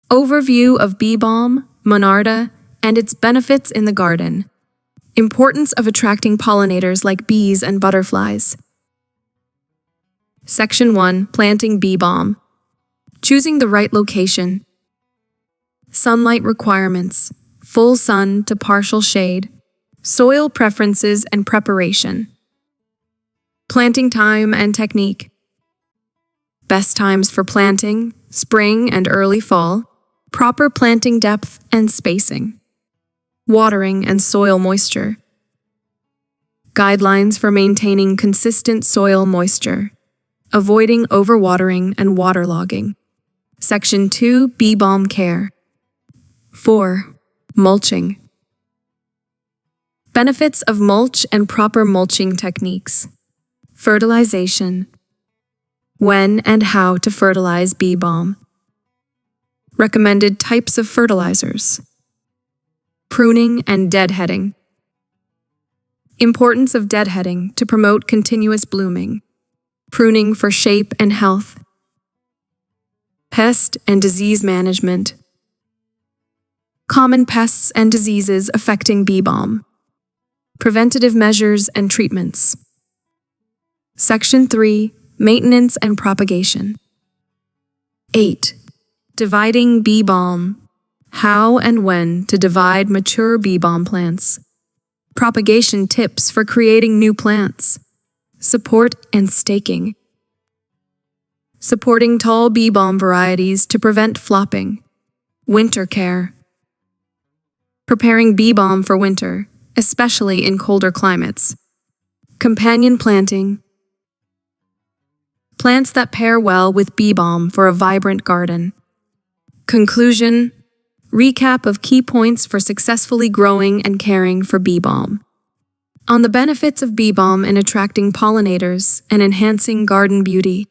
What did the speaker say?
Overview of Bee Balm, Monarda, and its benefits in the garden. Importance of attracting pollinators like bees and butterflies. Section 1. Planting Bee Balm. Choosing the right location. Sunlight requirements. Full sun to partial shade. Soil preferences and preparation. Planting time and technique. Best times for planting: spring and early fall. Proper planting depth and spacing. Watering and soil moisture. Guidelines for maintaining consistent soil moisture. Avoiding overwatering and waterlogging. Section 2. Bee Balm Care. 4. Mulching. Benefits of mulch and proper mulching techniques. Fertilization. When and how to fertilize bee balm. Recommended types of fertilizers. Pruning and deadheading. Importance of deadheading to promote continuous blooming. Pruning for shape and health. Pest and disease management. Common pests and diseases affecting bee balm. Preventative measures and treatments. Section 3. Maintenance and propagation. 8. Dividing bee balm. How and when to divide mature bee balm plants. Propagation tips for creating new plants. Support and staking. Supporting tall bee balm varieties to prevent flopping. Winter care. Preparing bee balm for winter, especially in colder climates. Companion planting. Plants that pair well with bee balm for a vibrant garden. Conclusion. Recap of key points for successfully growing and caring for bee balm. On the benefits of bee balm in attracting pollinators and enhancing garden beauty.